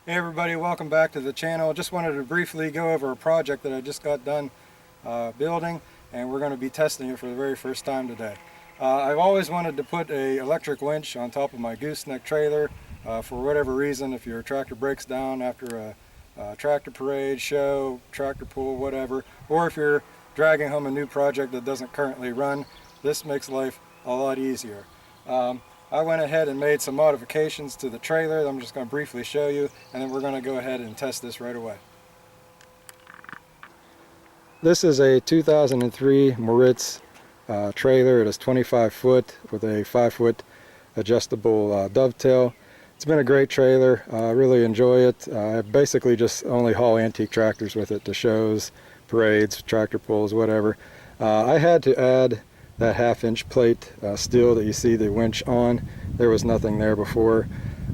Hey everybody, welcome back to the channel. Just wanted to briefly go over a project that I just got done building, and we're going to be testing it for the very first time today. I've always wanted to put a electric winch on top of my gooseneck trailer for whatever reason. If your tractor breaks down after a tractor parade, show, tractor pull, whatever, or if you're dragging home a new project that doesn't currently run, this makes life a lot easier. I went ahead and made some modifications to the trailer that I'm just going to briefly show you, and then we're going to go ahead and test this right away. This is a 2003 Moritz trailer. It is 25 foot with a 5-foot adjustable dovetail. It's been a great trailer. I really enjoy it. I basically just only haul antique tractors with it to shows, parades, tractor pulls, whatever. I had to add that 1/2-inch plate steel that you see the winch on. There was nothing there before.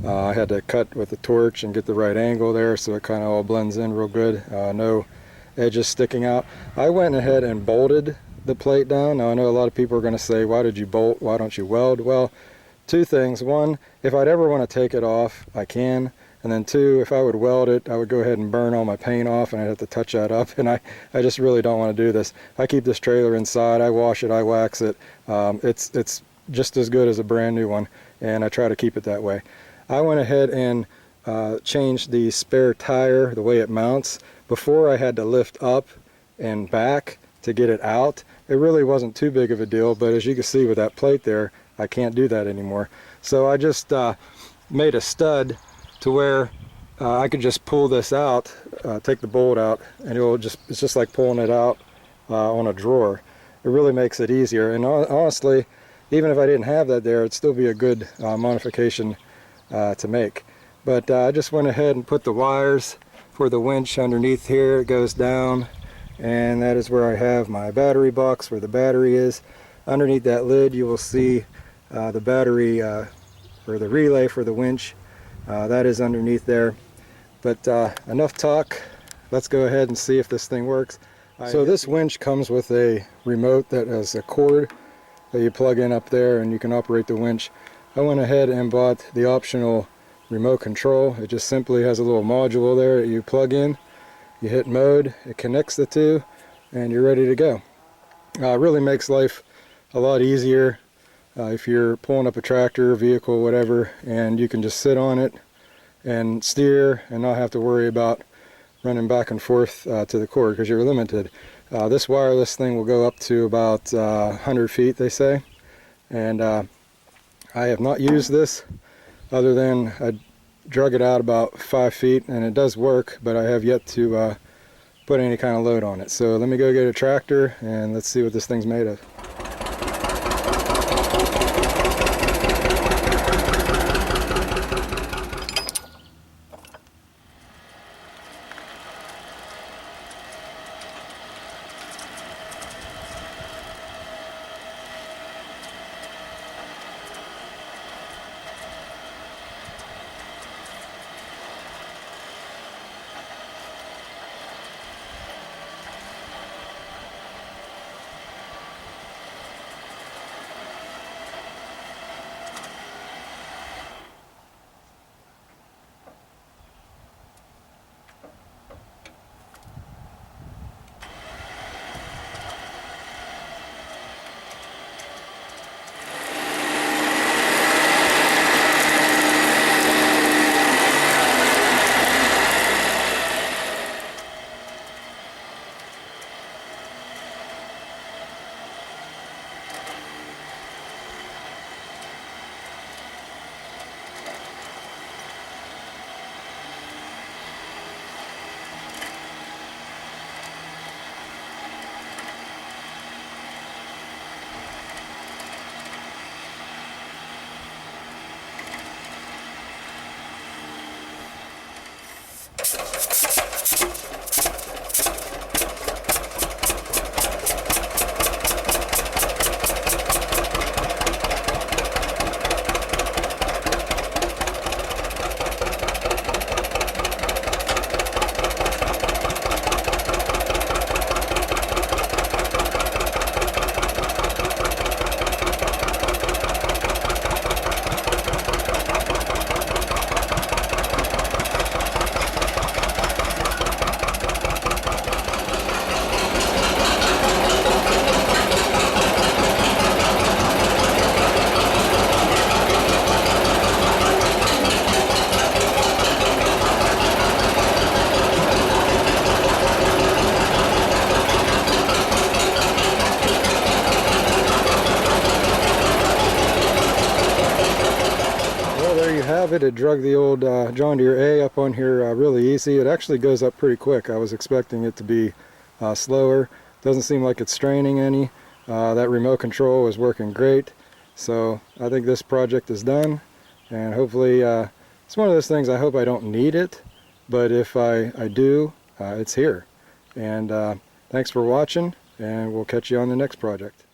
I had to cut with a torch and get the right angle there so it kind of all blends in real good. No edges sticking out. I went ahead and bolted the plate down. Now I know a lot of people are going to say, why did you bolt? Why don't you weld? Well, two things. One, if I'd ever want to take it off, I can. And then two, if I would weld it, I would go ahead and burn all my paint off and I'd have to touch that up. And I just really don't want to do this. I keep this trailer inside. I wash it, I wax it. It's just as good as a brand new one, and I try to keep it that way. I went ahead and changed the spare tire, the way it mounts. Before I had to lift up and back to get it out. It really wasn't too big of a deal, but as you can see with that plate there, I can't do that anymore. So I just made a stud to where I could just pull this out, take the bolt out, and it's just like pulling it out on a drawer. It really makes it easier, and honestly, even if I didn't have that there, it'd still be a good modification to make. But I just went ahead and put the wires for the winch underneath here. It goes down, and that is where I have my battery box, where the battery is. Underneath that lid you will see the battery or the relay for the winch. That is underneath there. But enough talk. Let's go ahead and see if this thing works. So this winch comes with a remote that has a cord that you plug in up there, and you can operate the winch. I went ahead and bought the optional remote control. It just simply has a little module there that you plug in. You hit mode, it connects the two, and you're ready to go. It really makes life a lot easier if you're pulling up a tractor, vehicle, whatever, and you can just sit on it and steer and not have to worry about running back and forth to the cord, because you're limited. This wireless thing will go up to about 100 feet, they say, and I have not used this other than I drug it out about 5 feet, and it does work, but I have yet to put any kind of load on it. So let me go get a tractor and let's see what this thing's made of. it. It drug the old John Deere A up on here really easy. It actually goes up pretty quick. I was expecting it to be slower. Doesn't seem like it's straining any. That remote control is working great. So I think this project is done, and hopefully it's one of those things. I hope I don't need it, but if I do, it's here. And thanks for watching, and we'll catch you on the next project.